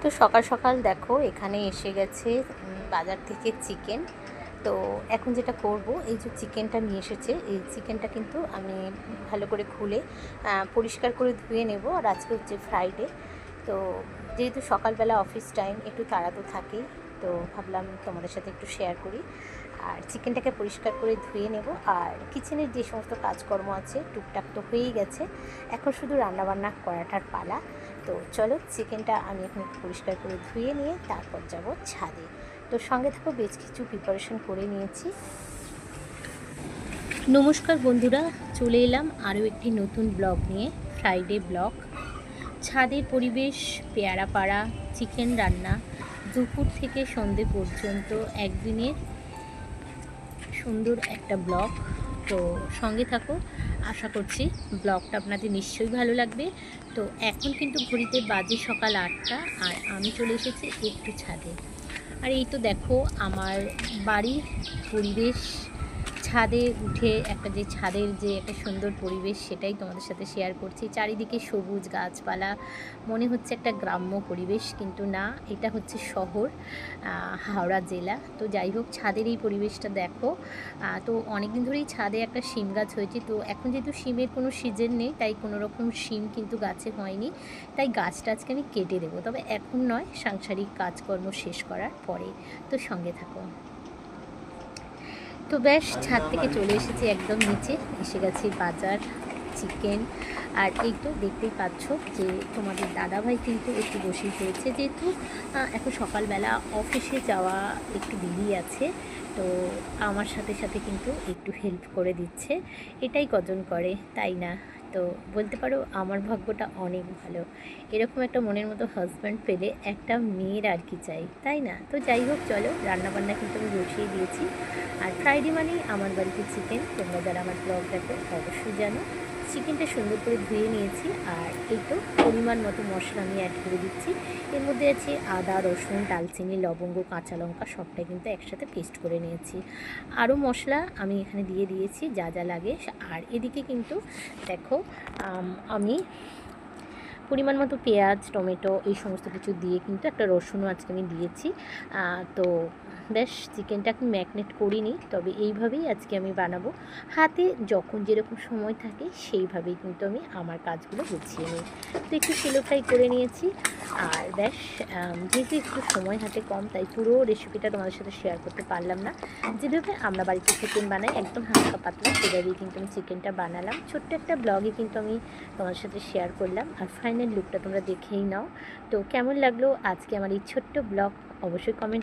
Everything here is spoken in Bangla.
তো সকাল সকাল দেখো এখানে এসে গেছে বাজার থেকে চিকেন। তো এখন যেটা করব, এই যে চিকেনটা নিয়ে এসেছে, এই চিকেনটা কিন্তু আমি ভালো করে খুলে পরিষ্কার করে ধুয়ে নেব। আর আজকে হচ্ছে ফ্রাইডে, তো যেহেতু সকালবেলা অফিস টাইম, একটু তাড়া তো থাকেই, তো ভাবলাম তোমাদের সাথে একটু শেয়ার করি। আর চিকেনটাকে পরিষ্কার করে ধুয়ে নেব। আর কিচেনের যে সমস্ত কাজকর্ম আছে টুকটাক তো হয়েই গেছে, এখন শুধু রান্নাবান্না করাটার পালা। তো চলো, চিকেনটা আমি এখন একটু পরিষ্কার করে ধুয়ে নিয়ে তারপর যাব ছাদে। তো সঙ্গে থাকো, বেশ কিছু প্রিপারেশন করে নিয়েছি। নমস্কার বন্ধুরা, চলে এলাম আরও একটি নতুন ব্লগ নিয়ে, ফ্রাইডে ব্লগ। ছাদের পরিবেশ, পেয়ারা পাড়া, চিকেন রান্না, দুপুর থেকে সন্ধে পর্যন্ত একদিনের সুন্দর একটা ব্লগ। তো সঙ্গে থাকো, আশা করছি ব্লগটা আপনাদের নিশ্চয়ই ভালো লাগবে। তো এখন কিন্তু ঘড়িতে বাজে সকাল 8টা, আর আমি চলে এসেছি একটু ছাদে। আর এই তো দেখো আমার বাড়ির পরিবেশ, ছাদে উঠে একটা যে ছাদের যে একটা সুন্দর পরিবেশ, সেটাই তোমাদের সাথে শেয়ার করছি। চারিদিকে সবুজ গাছপালা, মনে হচ্ছে একটা গ্রাম্য পরিবেশ, কিন্তু না, এটা হচ্ছে শহর, হাওড়া জেলা। তো যাই হোক, ছাদের এই পরিবেশটা দেখো। তো অনেক দিন ধরেই ছাদে একটা শিম গাছ হয়েছে। তো এখন যেহেতু শিমের কোনো সিজন নেই, তাই কোনো রকম শিম কিন্তু গাছে হয়নি, তাই গাছটা আজকে আমি কেটে দেবো, তবে এখন নয়, সাংসারিক কাজকর্ম শেষ করার পরে। তো সঙ্গে থাকো। তো বেশ, ছাদ থেকে চলে এসেছি একদম নিচে, এসে গেছি বাজার, চিকেন। আর এই তো দেখতেই পাচ্ছ যে তোমাদের দাদাভাই কিন্তু একটু বসেই হয়েছে, যেহেতু এখন সকালবেলা অফিসে যাওয়া একটু দেরি আছে, তো আমার সাথে সাথে কিন্তু একটু হেল্প করে দিচ্ছে। এটাই কজন করে, তাই না? তো বলতে পারো আমার ভাগ্যটা অনেক ভালো, এরকম একটা মনের মতো হাজব্যান্ড পেলে একটা মেয়ের আর কি চাই, তাই না? তো যাই হোক, চলো, রান্নাবান্না কিন্তু আমি বসিয়ে দিয়েছি। আর ফ্রাইডে মানেই আমার বাড়িতে চিকেন, তোমরা যারা আমার ব্লগ দেখো অবশ্যই জানো। চিকেনটা সুন্দর করে ধুয়ে নিয়েছি, আর এই তো পরিমাণ মতো মশলা আমি অ্যাড করে দিচ্ছি। এর মধ্যে আছে আদা, রসুন, দালচিনি, লবঙ্গ, কাঁচা লঙ্কা, সবটাই কিন্তু একসাথে পেস্ট করে নিয়েছি। আরও মশলা আমি এখানে দিয়ে দিয়েছি যা যা লাগে। আর এদিকে কিন্তু দেখো, আমি পরিমাণ মতো পেঁয়াজ, টমেটো এই সমস্ত কিছু দিয়ে কিন্তু একটা রসুনও আজকে আমি দিয়েছি। তো বেশ, চিকেনটা আমি ম্যারিনেট করিনি, তবে এইভাবেই আজকে আমি বানাবো। হাতে যখন যেরকম সময় থাকে সেইভাবেই কিন্তু আমি আমার কাজগুলো গুছিয়ে নিই। তো একটু স্যালো ফ্রাই করে নিয়েছি। আর বেশ, যেহেতু একটু সময় হাতে কম, তাই পুরো রেসিপিটা তোমাদের সাথে শেয়ার করতে পারলাম না। যেভাবে আমরা বাড়িতে চিকেন বানাই একদম হালকা পাতলা, সেভাবেই কিন্তু আমি চিকেনটা বানালাম। ছোট্ট একটা ব্লগে কিন্তু আমি তোমার সাথে শেয়ার করলাম। আর ফাইনাল লুকটা তোমরা দেখেই নাও। তো কেমন লাগলো আজকে আমার এই ছোট্ট ব্লগ, অবশ্যই কমেন্ট